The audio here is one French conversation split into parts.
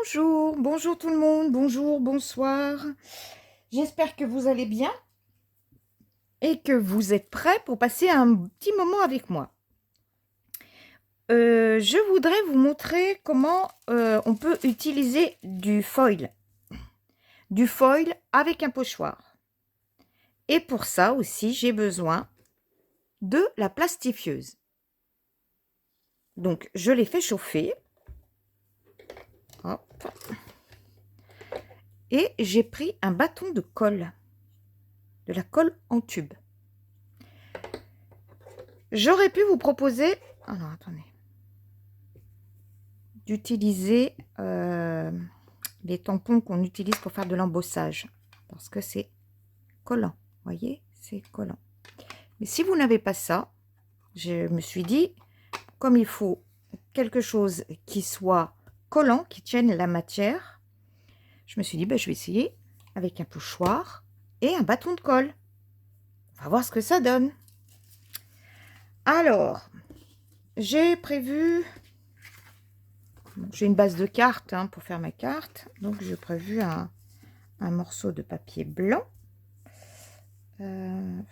Bonjour, bonjour tout le monde, bonjour, bonsoir. J'espère que vous allez bien et que vous êtes prêts pour passer un petit moment avec moi. Je voudrais vous montrer comment on peut utiliser du foil avec un pochoir. Et pour ça aussi, j'ai besoin de la plastifieuse. Donc, je l'ai fait chauffer. Hop. Et j'ai pris un bâton de colle, de la colle en tube. J'aurais pu vous proposer... Alors, attendez. D'utiliser les tampons qu'on utilise pour faire de l'embossage. Parce que c'est collant. Vous voyez, c'est collant. Mais si vous n'avez pas ça, je me suis dit, comme il faut quelque chose qui soit collant, qui tienne la matière, je me suis dit, ben, je vais essayer avec un pochoir et un bâton de colle. On va voir ce que ça donne. Alors, j'ai prévu... J'ai une base de carte pour faire ma carte. Donc, j'ai prévu un morceau de papier blanc. Je ne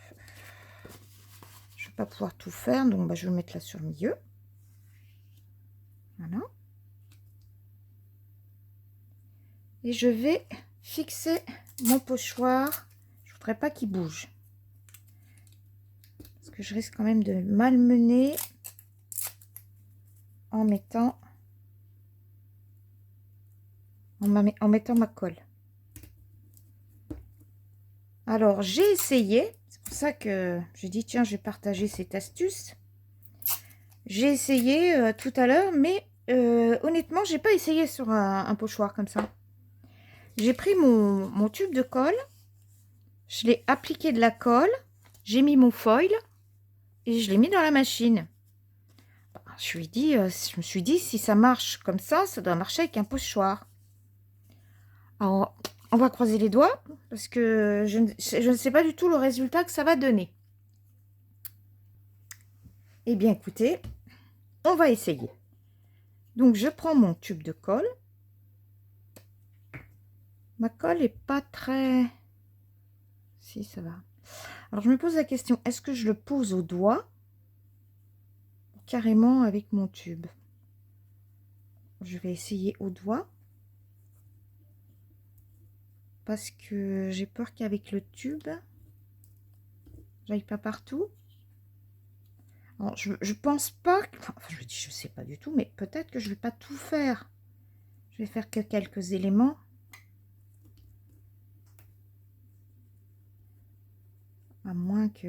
vais pas pouvoir tout faire, donc je vais le mettre là sur le milieu. Voilà. Et je vais fixer mon pochoir. Je ne voudrais pas qu'il bouge. Parce que je risque quand même de malmener en mettant ma colle. Alors, j'ai essayé. C'est pour ça que j'ai dit, tiens, je vais partager cette astuce. J'ai essayé tout à l'heure, mais honnêtement, j'ai pas essayé sur un pochoir comme ça. J'ai pris mon tube de colle, je l'ai appliqué de la colle, j'ai mis mon foil et je l'ai mis dans la machine. Je me suis dit, si ça marche comme ça doit marcher avec un pochoir. Alors, on va croiser les doigts parce que je ne sais pas du tout le résultat que ça va donner. Eh bien, écoutez, on va essayer. Donc, je prends mon tube de colle. Ma colle est pas très... Si, ça va. Alors, je me pose la question, est-ce que je le pose au doigt ou carrément avec mon tube? Je vais essayer au doigt. Parce que j'ai peur qu'avec le tube, j'aille pas partout. Alors, je pense pas... Enfin, je sais pas du tout, mais peut-être que je vais pas tout faire. Je vais faire que quelques éléments. À moins que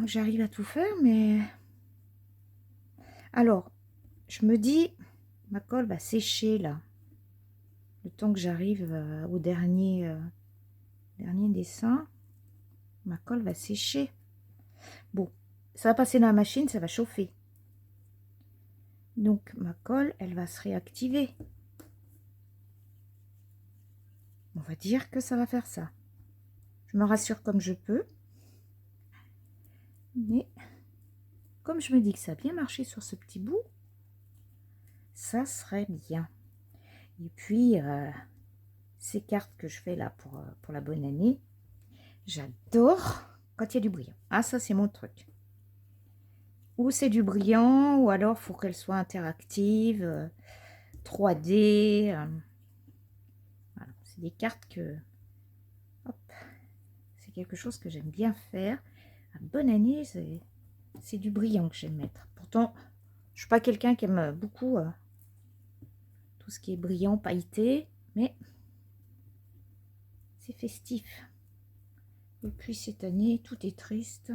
j'arrive à tout faire, mais... Alors, je me dis, ma colle va sécher là. Le temps que j'arrive au dernier dessin, ma colle va sécher. Bon, ça va passer dans la machine, ça va chauffer. Donc, ma colle, elle va se réactiver. On va dire que ça va faire ça. Je me rassure comme je peux. Mais comme je me dis que ça a bien marché sur ce petit bout, ça serait bien. Et puis, ces cartes que je fais là pour la bonne année, j'adore quand il y a du brillant. Ah, ça, c'est mon truc. Ou c'est du brillant, ou alors il faut qu'elle soit interactive, 3D. Voilà. C'est des cartes que... C'est quelque chose que j'aime bien faire. À bonne année, c'est du brillant que j'aime mettre. Pourtant, je ne suis pas quelqu'un qui aime beaucoup tout ce qui est brillant, pailleté, mais c'est festif. Et puis cette année, tout est triste.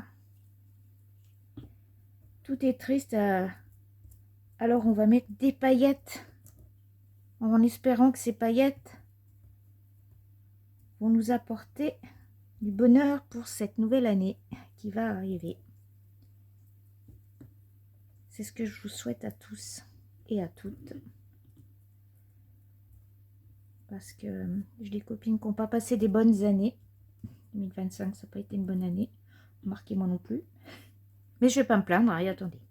Tout est triste. Alors on va mettre des paillettes en espérant que ces paillettes vont nous apporter du bonheur pour cette nouvelle année qui va arriver. C'est ce que je vous souhaite à tous et à toutes. Parce que j'ai des copines qui n'ont pas passé des bonnes années. 2025, ça n'a pas été une bonne année. Remarquez, moi non plus. Mais je ne vais pas me plaindre. Et attendez,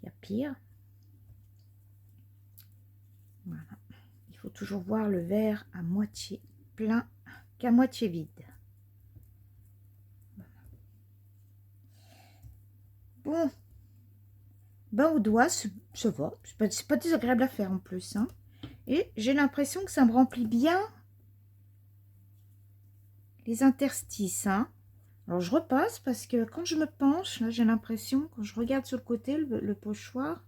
il y a pire. faut toujours voir le verre à moitié plein qu'à moitié vide. Bon, ben au doigt, ça va. C'est pas désagréable à faire en plus. Hein. Et j'ai l'impression que ça me remplit bien les interstices. Hein. Alors je repasse parce que quand je me penche, là j'ai l'impression, quand je regarde sur le côté, le pochoir,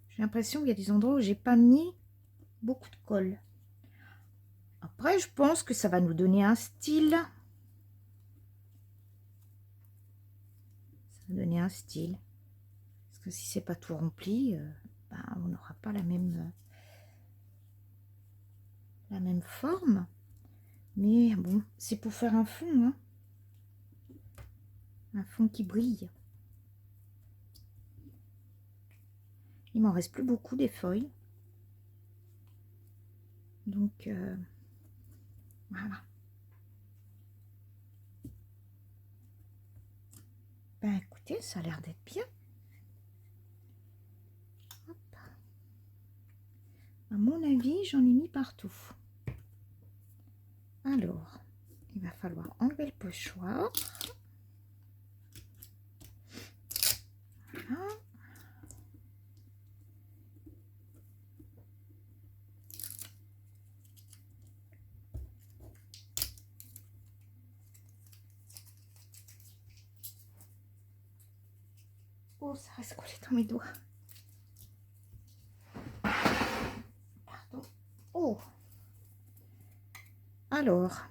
j'ai l'impression qu'il y a des endroits où j'ai pas mis beaucoup de colle. Après, je pense que ça va nous donner un style. Ça va donner un style. Parce que si c'est pas tout rempli, ben, on n'aura pas la même forme. Mais bon, c'est pour faire un fond. Hein. Un fond qui brille. Il m'en reste plus beaucoup des feuilles. Donc, voilà. Ben écoutez, ça a l'air d'être bien. Hop. À mon avis, j'en ai mis partout. Alors, il va falloir enlever le pochoir. Voilà. Oh, ça reste collé dans mes doigts. Pardon. Oh. Alors.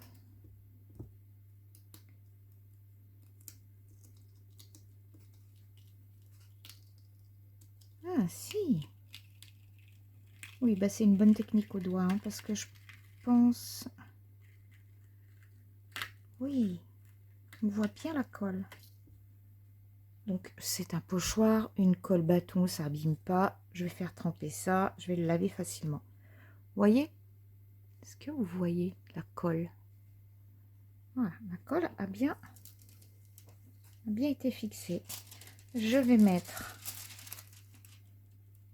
Ah, si. Oui, bah c'est une bonne technique au doigt, hein, parce que je pense... Oui, on voit bien la colle. Donc, c'est un pochoir, une colle bâton, ça abîme pas. Je vais faire tremper ça, je vais le laver facilement. Vous voyez? Est-ce que vous voyez la colle? Voilà, la colle a bien été fixée. Je vais mettre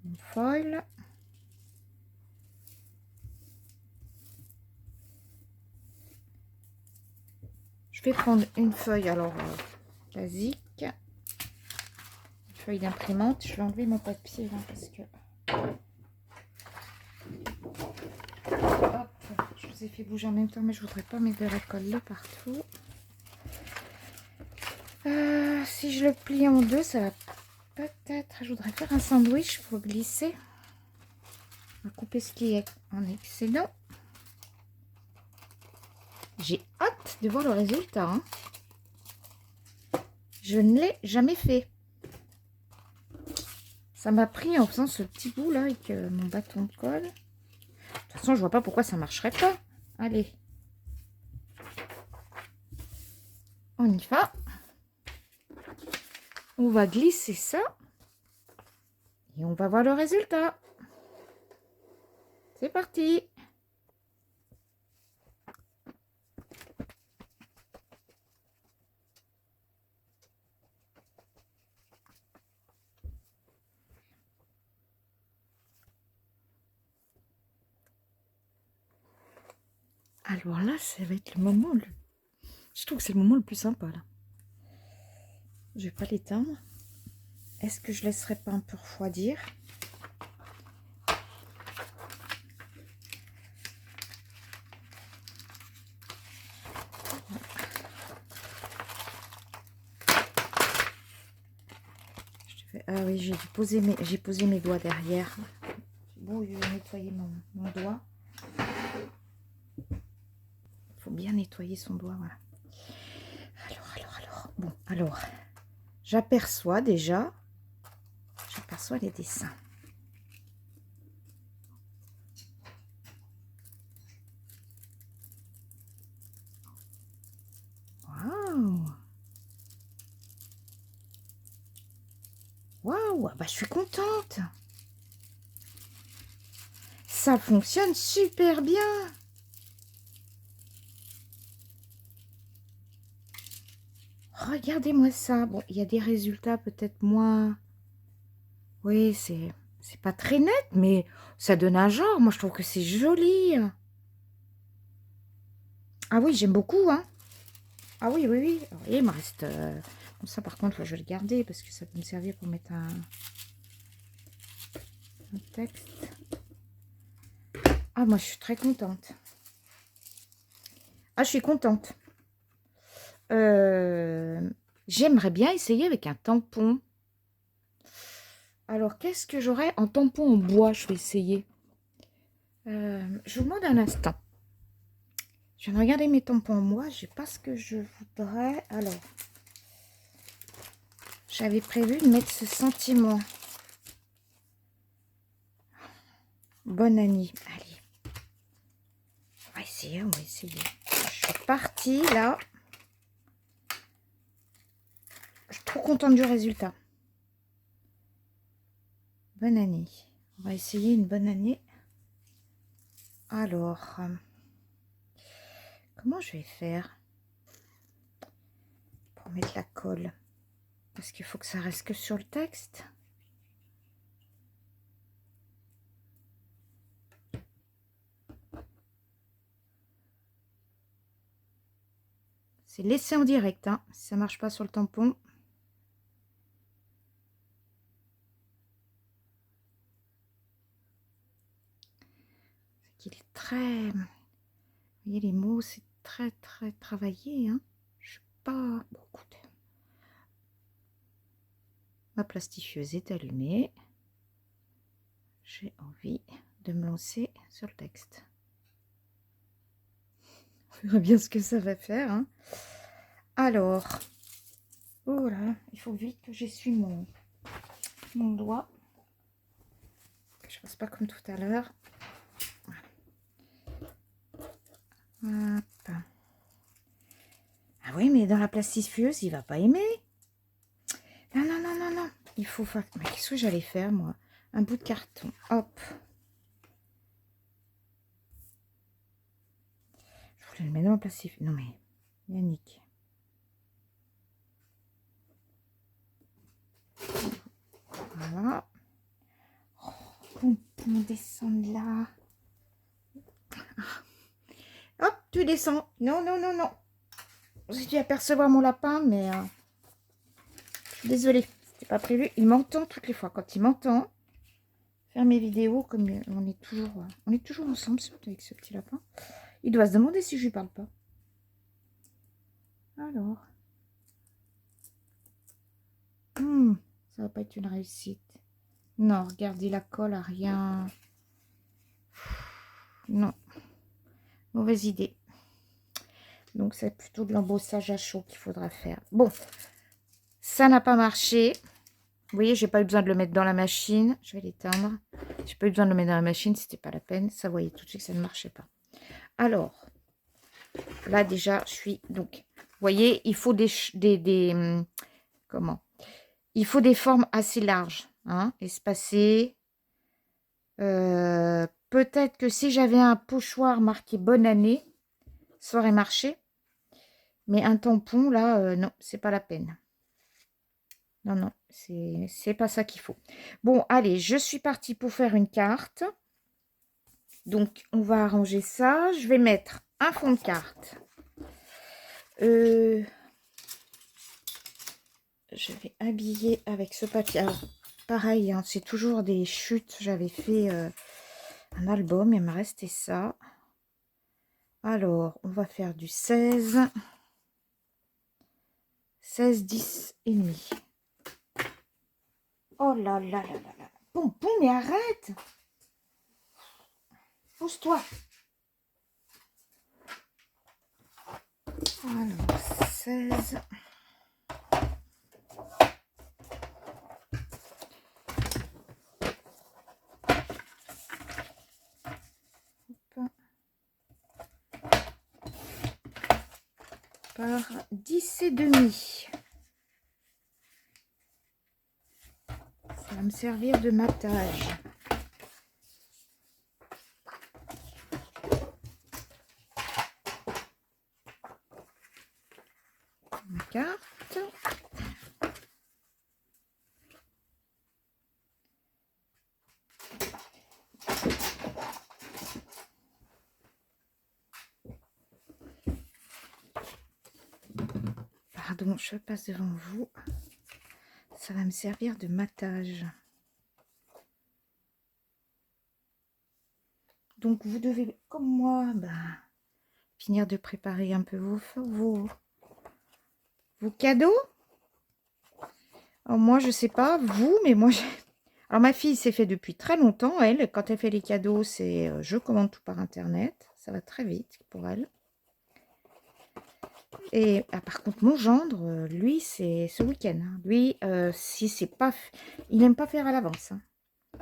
une foil. Je vais prendre une feuille, alors, basique. Feuille d'imprimante. Je vais enlever mon papier là parce que hop, je vous ai fait bouger en même temps, mais je voudrais pas mettre de la colle là partout. Si je le plie en deux, ça va peut-être... Je voudrais faire un sandwich pour glisser. On va couper ce qui est en excédent. J'ai hâte de voir le résultat. Hein. Je ne l'ai jamais fait. Ça m'a pris en faisant ce petit bout là avec mon bâton de colle. De toute façon, je vois pas pourquoi ça marcherait pas. Allez. On y va. On va glisser ça. Et on va voir le résultat. C'est parti. Alors là, ça va être le moment... Je trouve que c'est le moment le plus sympa, là. Je vais pas l'éteindre. Est-ce que je laisserai pas un peu refroidir? Ah oui, j'ai posé mes doigts derrière. Bon, je vais nettoyer mon doigt. Il faut bien nettoyer son doigt, voilà. Alors. Bon, alors, j'aperçois déjà, les dessins. Waouh! Waouh! Bah, je suis contente. Ça fonctionne super bien. Regardez-moi ça. Bon, il y a des résultats peut-être moins... Oui, c'est C'est pas très net, mais ça donne un genre. Moi, je trouve que c'est joli. Ah oui, j'aime beaucoup, hein. Ah oui, oui, oui. Alors, il me reste... Bon, ça, par contre, je vais le garder parce que ça peut me servir pour mettre un texte. Ah, moi, je suis très contente. Ah, je suis contente. J'aimerais bien essayer avec un tampon. Alors, qu'est-ce que j'aurais en tampon en bois? Je vais essayer. Je vous demande un instant. Je viens de regarder mes tampons en bois. Je sais pas ce que je voudrais. Alors, j'avais prévu de mettre ce sentiment. Bonne année. Allez. On va essayer, on va essayer. Je suis partie là. Je suis trop contente du résultat. Bonne année. On va essayer une bonne année. Alors, comment je vais faire pour mettre la colle? Parce qu'il faut que ça reste que sur le texte. C'est laissé en direct, hein. Si ça marche pas sur le tampon. C'est qu'il est très... Vous voyez les mots, c'est très très travaillé, hein. Je suis pas... Bon, écoutez. Ma plastifieuse est allumée. J'ai envie de me lancer sur le texte. On verra bien ce que ça va faire, hein. Alors, oh là, il faut vite que j'essuie mon doigt. Que je fasse pas comme tout à l'heure. Hop. Ah oui, mais dans la plastifieuse, il va pas aimer. Non, non, non, non, non. Il faut faire... Mais qu'est-ce que j'allais faire, moi? Un bout de carton. Hop. Je voulais le mettre dans la plastifieuse. Non, mais... Yannick. Voilà. Oh, on descend là. Hop, tu descends. Non, non, non, non. J'ai dû apercevoir mon lapin, mais... je suis désolée. C'était pas prévu. Il m'entend toutes les fois. Quand il m'entend faire mes vidéos, comme on est toujours ensemble avec ce petit lapin, il doit se demander si je lui parle pas. Alors... ça va pas être une réussite. Non, regardez, la colle a rien. Non. Mauvaise idée. Donc, c'est plutôt de l'embossage à chaud qu'il faudra faire. Bon, ça n'a pas marché. Vous voyez, j'ai pas eu besoin de le mettre dans la machine. Je vais l'éteindre. J'ai pas eu besoin de le mettre dans la machine. C'était pas la peine. Ça, vous voyez tout de suite que ça ne marchait pas. Alors, là, déjà, je suis... Donc, vous voyez, il faut comment? Il faut des formes assez larges, hein, espacées. Peut-être que si j'avais un pochoir marqué bonne année, ça aurait marché. Mais un tampon, là, non, c'est pas la peine. Non, non, c'est pas ça qu'il faut. Bon, allez, je suis partie pour faire une carte. Donc, on va arranger ça. Je vais mettre un fond de carte. Je vais habiller avec ce papier. Alors, pareil, hein, c'est toujours des chutes. J'avais fait un album, il me restait ça. Alors, on va faire du 16. 16, 10 et demi. Oh là là là là là. Pompon, mais arrête. Pousse-toi. Alors, 16. Par 10 et demi. Ça va me servir de matage. Une carte. pardon, je passe devant vous. Ça va me servir de matage. Donc, vous devez, comme moi, finir de préparer un peu vos cadeaux. Alors, moi, je sais pas, vous, mais moi, alors, ma fille s'est fait depuis très longtemps. Elle, quand elle fait les cadeaux, c'est je commande tout par Internet. Ça va très vite pour elle. Et par contre, mon gendre, lui, c'est ce week-end. Hein. Lui, si c'est pas... Il n'aime pas faire à l'avance. Hein.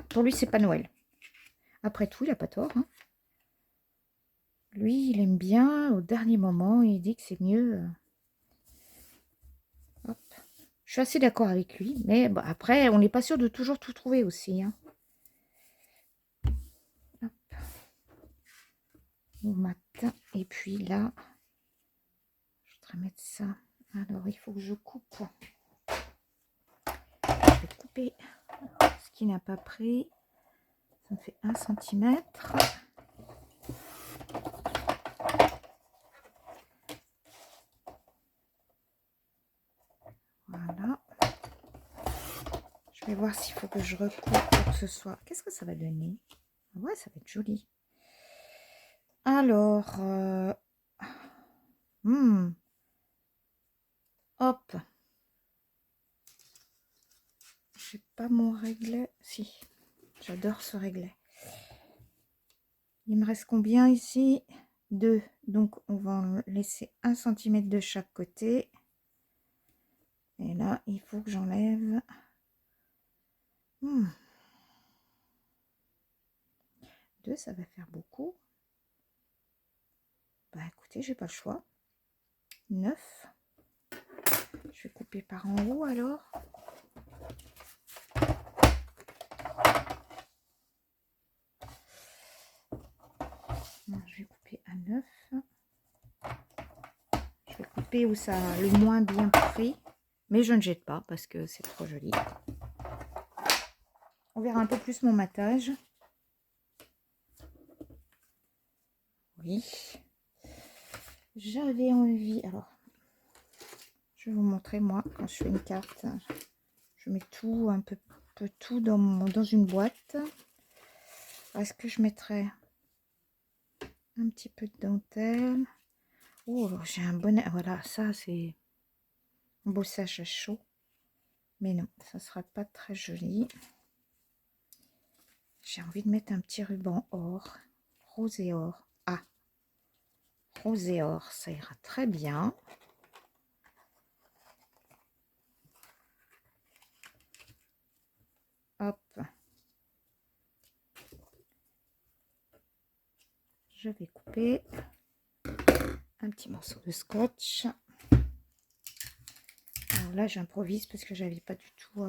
Pour lui, c'est pas Noël. Après tout, il n'a pas tort. Hein. Lui, il aime bien au dernier moment. Il dit que c'est mieux. Hop. Je suis assez d'accord avec lui. Mais bon, après, on n'est pas sûr de toujours tout trouver aussi. Hein. Hop. Au matin. Et puis là, je voudrais mettre ça. Alors, il faut que je coupe. Je vais couper ce qui n'a pas pris. Ça me fait 1 centimètre. Voilà. Je vais voir s'il faut que je recoupe pour que ce soit... Qu'est-ce que ça va donner? Ouais, ça va être joli. Alors, hop. J'ai pas mon réglet. Si, j'adore ce réglet. Il me reste combien ici? 2. Donc, on va en laisser 1 cm de chaque côté. Et là, il faut que j'enlève... 2, ça va faire beaucoup. Bah écoutez, j'ai pas le choix. 9. Je vais couper par en haut alors. Non, je vais couper à 9. Je vais couper où ça a le moins bien pris. Mais je ne jette pas parce que c'est trop joli. On verra un peu plus mon matage. Oui. J'avais envie... Alors, je vais vous montrer moi quand je fais une carte. Je mets tout, un peu tout dans une boîte. Est-ce que je mettrais un petit peu de dentelle? Oh, j'ai un bonnet. Voilà, ça c'est un bossage à chaud. Mais non, ça sera pas très joli. J'ai envie de mettre un petit ruban or. Rose et or. Ah, rose et or, ça ira très bien. Hop. Je vais couper un petit morceau de scotch. Alors là, j'improvise parce que j'avais pas du tout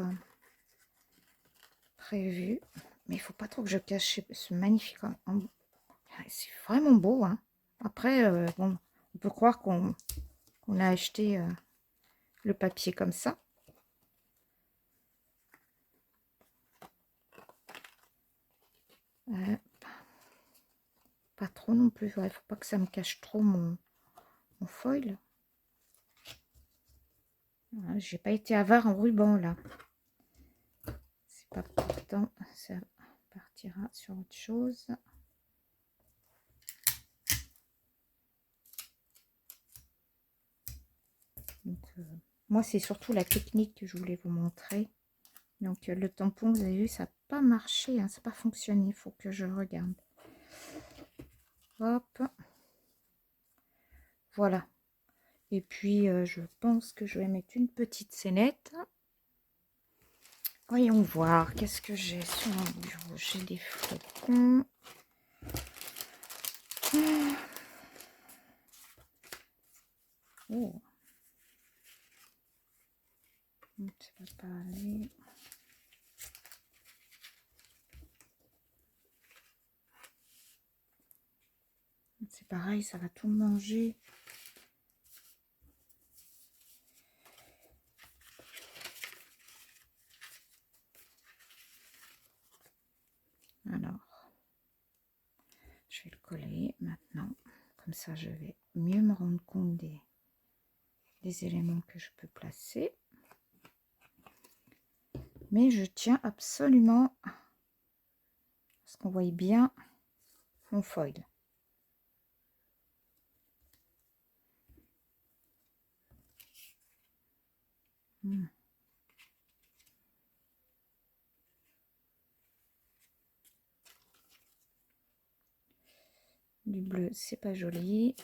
prévu. Mais il faut pas trop que je cache ce magnifique... C'est vraiment beau. Hein. Après, bon, on peut croire qu'on a acheté le papier comme ça. Pas trop non plus. Il faut pas que ça me cache trop mon foil. J'ai pas été avare en ruban là. C'est pas pourtant, ça partira sur autre chose. Donc, moi, c'est surtout la technique que je voulais vous montrer. Donc, le tampon, vous avez vu, ça n'a pas marché, hein, ça n'a pas fonctionné. Il faut que je regarde. Hop. Voilà. Et puis, je pense que je vais mettre une petite scénette. Voyons voir, qu'est-ce que j'ai sur mon bureau? J'ai des flocons. Oh. Ça va pas aller. C'est pareil, ça va tout manger. Alors, je vais le coller maintenant. Comme ça, je vais mieux me rendre compte des éléments que je peux placer. Mais je tiens absolument à ce qu'on voie bien mon foil. Du bleu, c'est pas joli.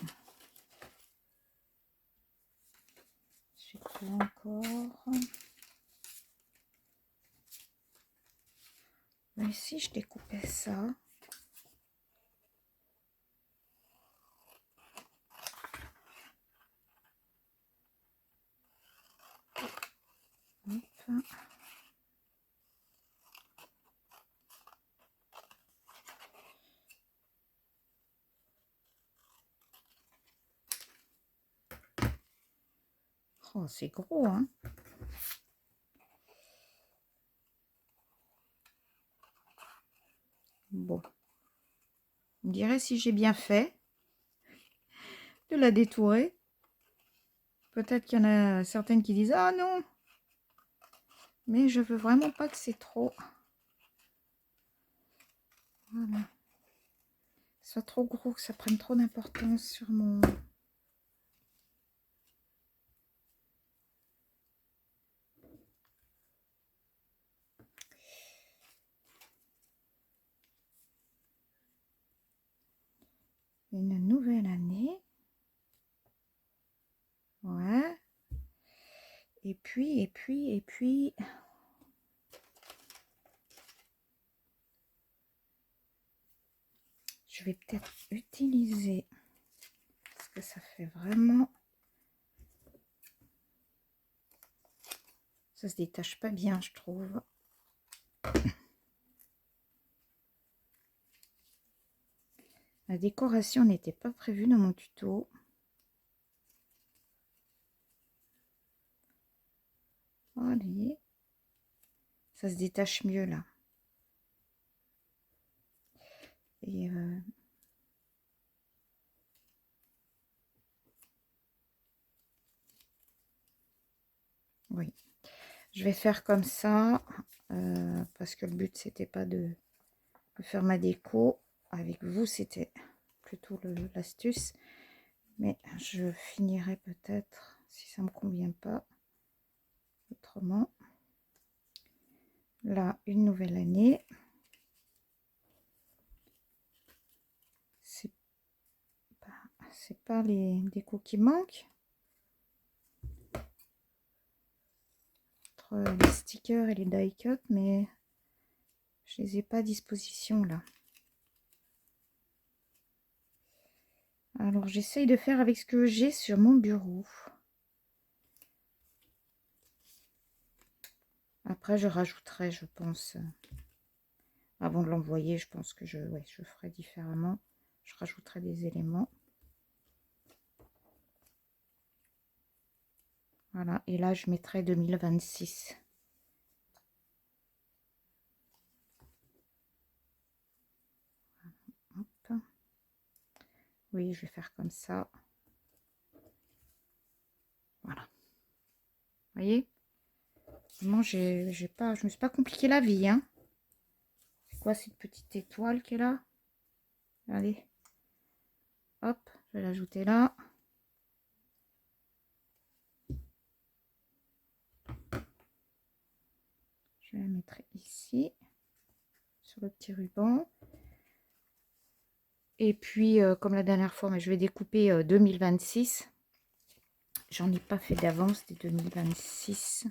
J'ai pas encore. Mais si je découpais ça. Hop. Oh, c'est gros, hein. Bon. On dirait si j'ai bien fait de la détourer. Peut-être qu'il y en a certaines qui disent « Ah non !» Mais je veux vraiment pas que c'est trop. Voilà. Soit trop gros, que ça prenne trop d'importance sur mon... Une nouvelle année. Ouais. Et puis... Je vais peut-être utiliser... Parce que ça fait vraiment... Ça se détache pas bien, je trouve. La décoration n'était pas prévue dans mon tuto. Allez. Ça se détache mieux là. Et oui. Je vais faire comme ça. Parce que le but, c'était pas de faire ma déco. Avec vous, c'était plutôt l'astuce. Mais je finirai peut-être, si ça me convient pas, autrement. Là, une nouvelle année. C'est pas les décos qui manquent. Entre les stickers et les die cut, mais je les ai pas à disposition là. Alors j'essaye de faire avec ce que j'ai sur mon bureau. Après je rajouterai, je pense, avant de l'envoyer, je pense que je ferai différemment. Je rajouterai des éléments. Voilà, et là je mettrai 2026. Hop. Oui, je vais faire comme ça. Voilà. Vous voyez? Moi, je me suis pas compliqué la vie, hein. C'est quoi cette petite étoile qui est là? Allez. Hop, je vais l'ajouter là. Je vais la mettre ici, sur le petit ruban. Et puis, comme la dernière fois, mais je vais découper 2026. J'en ai pas fait d'avance des 2026.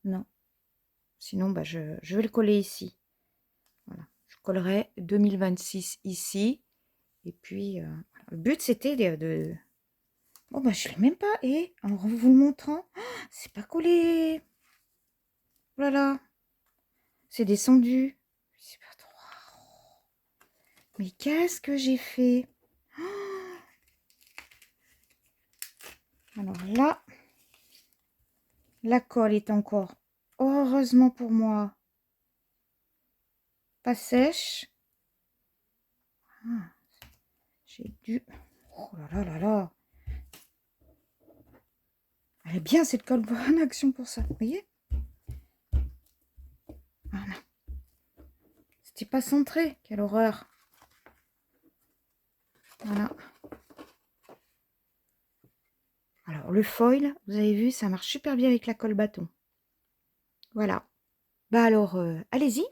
Non. Sinon, bah, je vais le coller ici. Voilà. Je collerai 2026 ici. Et puis, le but, c'était de... Bon, bah, je ne l'ai même pas. Et en vous le montrant, c'est pas collé. Voilà. C'est descendu. C'est pas trop. Mais qu'est-ce que j'ai fait? Alors là, la colle est encore, heureusement pour moi, pas sèche. Ah, j'ai dû... Oh là là là là. Elle est bien cette colle en action pour ça, vous voyez? Voilà. C'était pas centré, quelle horreur. Voilà. Alors le foil, vous avez vu, ça marche super bien avec la colle bâton. Voilà. Bah alors, allez-y.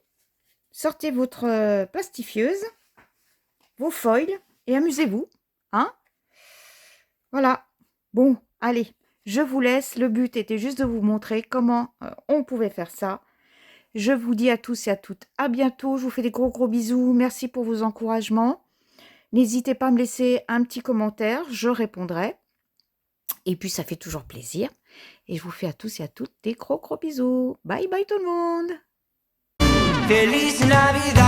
Sortez votre plastifieuse, vos foils et amusez-vous. Hein? Voilà. Bon, allez, je vous laisse. Le but était juste de vous montrer comment on pouvait faire ça. Je vous dis à tous et à toutes à bientôt. Je vous fais des gros bisous. Merci pour vos encouragements. N'hésitez pas à me laisser un petit commentaire. Je répondrai. Et puis, ça fait toujours plaisir. Et je vous fais à tous et à toutes des gros bisous. Bye bye tout le monde. Feliz Navidad.